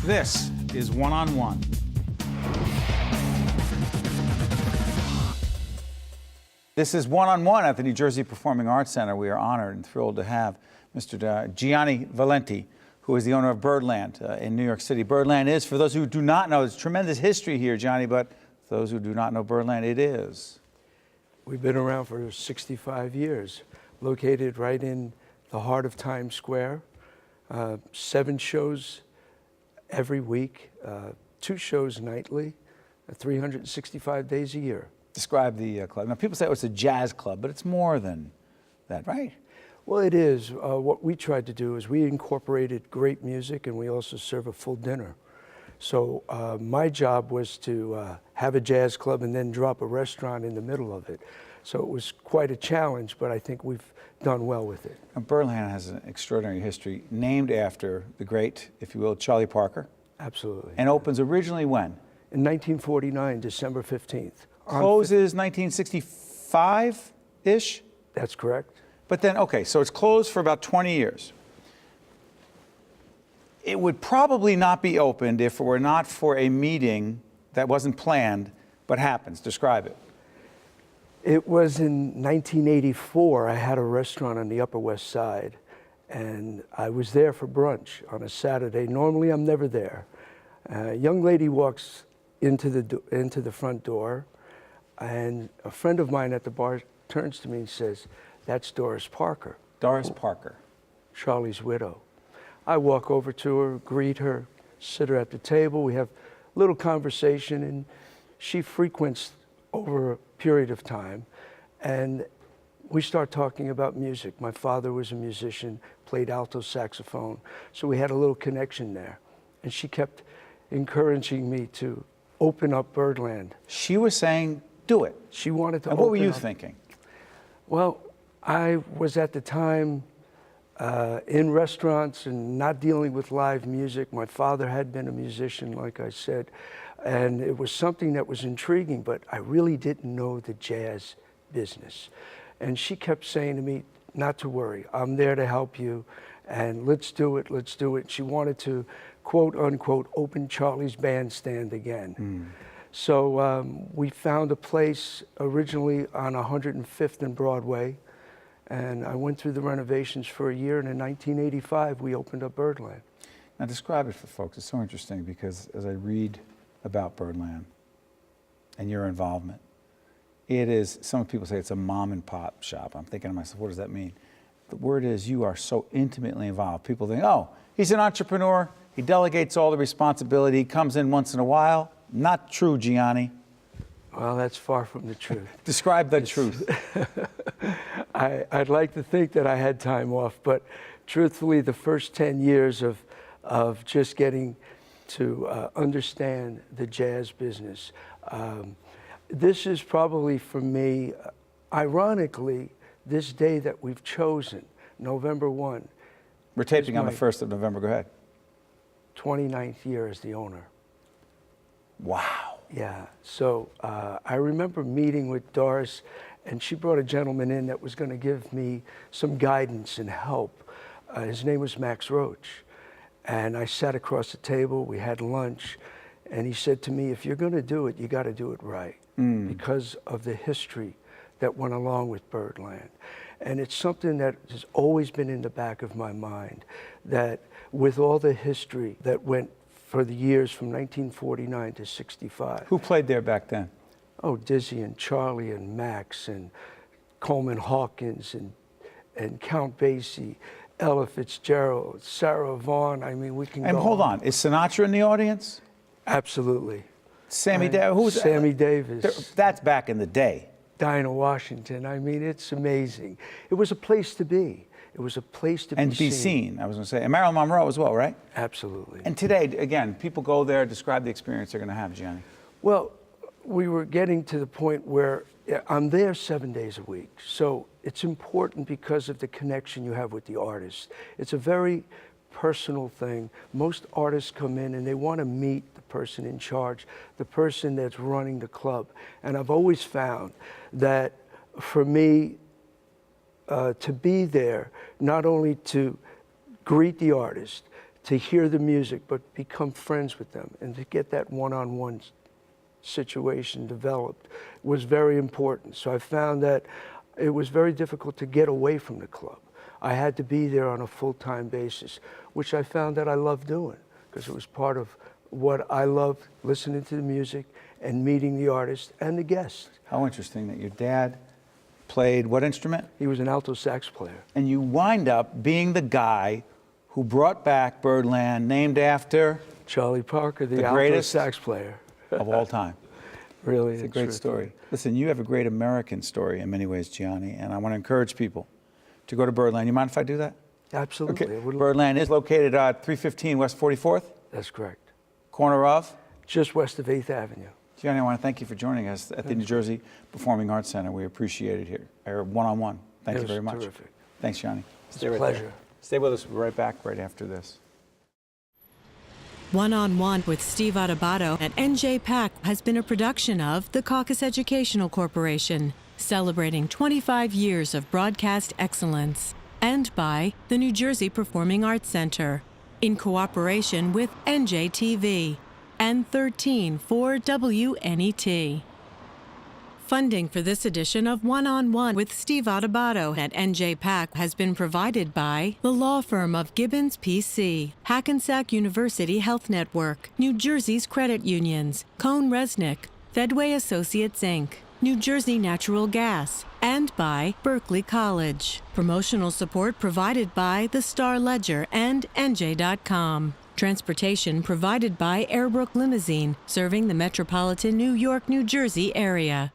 This is One-on-One. This is One-on-One at the New Jersey Performing Arts Center. We are honored and thrilled to have Mr. Gianni Valenti, who is the owner of Birdland in New York City. Birdland is, for those who do not know, there's tremendous history here, Gianni, but for those who do not know Birdland, it is. We've been around for 65 years, located right in the heart of Times Square. 7 shows every week, 2 shows nightly, 365 days a year. Describe the club. Now, people say, oh, it's a jazz club, but it's more than that, right? Well, it is. What we tried to do is we incorporated great music, and we also serve a full dinner. So my job was to have a jazz club and then drop a restaurant in the middle of it. So it was quite a challenge, but I think we've done well with it. Now, Birdland has an extraordinary history, named after the great, if you will, Charlie Parker. Absolutely. And opens originally when? In 1949, December 15th. Closes 1965-ish? That's correct. But then, okay, so it's closed for about 20 years. It would probably not be opened if it were not for a meeting that wasn't planned, but happens. Describe it. It was in 1984. I had a restaurant on the Upper West Side, and I was there for brunch on a Saturday. Normally, I'm never there. A young lady walks into the front door, and a friend of mine at the bar turns to me and says, "That's Doris Parker." Doris Parker. Charlie's widow. I walk over to her, greet her, sit her at the table. We have a little conversation, and she frequents over a period of time, and we start talking about music. My father was a musician, played alto saxophone, so we had a little connection there. And she kept encouraging me to open up Birdland. She was saying, do it. She wanted to and open what were you up. thinking? Well, I was at the time in restaurants and not dealing with live music. My father had been a musician, like I said, and it was something that was intriguing, but I really didn't know the jazz business. And she kept saying to me, not to worry, I'm there to help you, and let's do it, let's do it. She wanted to, quote unquote, open Charlie's Bandstand again. So we found a place originally on 105th and Broadway, and I went through the renovations for a year, and in 1985 we opened up Birdland. Now describe it for folks. It's so interesting because as I read about Birdland and your involvement, it is, some people say it's a mom and pop shop. I'm thinking to myself, what does that mean? The word is you are so intimately involved. People think, oh, he's an entrepreneur, he delegates all the responsibility, he comes in once in a while. Not true, Gianni. Well, that's far from the truth. Describe the truth. I'd like to think that I had time off, but truthfully, the first 10 years of just getting to understand the jazz business, this is probably for me, ironically, this day that we've chosen, November 1. We're taping on the 1st of November. Go ahead. 29th year as the owner. Wow. Yeah, so I remember meeting with Doris, and she brought a gentleman in that was going to give me some guidance and help. His name was Max Roach. And I sat across the table, we had lunch, and he said to me, if you're going to do it, you got to do it right, because of the history that went along with Birdland. And it's something that has always been in the back of my mind, that with all the history that went for the years from 1949 to 65. Who played there back then? Oh, Dizzy and Charlie and Max and Coleman Hawkins and Count Basie, Ella Fitzgerald, Sarah Vaughan. I mean, we can go hold on. Is Sinatra in the audience? Absolutely. Sammy Davis? Who's Sammy Davis. That's back in the day. Dinah Washington. I mean, it's amazing. It was a place to be. It was a place to be seen. I was going to say, and Marilyn Monroe as well, right? Absolutely. And today, again, people go there, describe the experience they're going to have, Gianni. Well, we were getting to the point where I'm there 7 days a week. So it's important because of the connection you have with the artist. It's a very personal thing. Most artists come in and they want to meet the person in charge, the person that's running the club. And I've always found that for me, to be there, not only to greet the artist, to hear the music, but become friends with them and to get that one-on-one situation developed was very important. So I found that it was very difficult to get away from the club. I had to be there on a full-time basis, which I found that I loved doing because it was part of what I loved, listening to the music and meeting the artist and the guests. How interesting that your dad played what instrument? He was an alto sax player. And you wind up being the guy who brought back Birdland, named after Charlie Parker, the alto greatest sax player. of all time. Really, It's a great story. Listen, you have a great American story in many ways, Gianni, and I want to encourage people to go to Birdland. You mind if I do that? Absolutely. Okay. Birdland is located at 315 West 44th, That's correct. corner of? Just west of 8th Avenue. Gianni, I want to thank you for joining us at the New Jersey Performing Arts Center. We appreciate it here, one-on-one. Thank you very much. Terrific. Thanks, Gianni. It's a pleasure. Stay with us. We'll be right back right after this. One-on-One with Steve Adubato at NJPAC has been a production of the Caucus Educational Corporation, celebrating 25 years of broadcast excellence, and by the New Jersey Performing Arts Center, in cooperation with NJTV and 134 WNET. Funding for this edition of One-on-One with Steve Adubato at NJPAC has been provided by the law firm of Gibbons PC, Hackensack University Health Network, New Jersey's credit unions, Cohn Resnick, Fedway Associates Inc., New Jersey Natural Gas, and by Berkeley College. Promotional support provided by the Star Ledger and NJ.com. Transportation provided by Airbrook Limousine, serving the metropolitan New York, New Jersey area.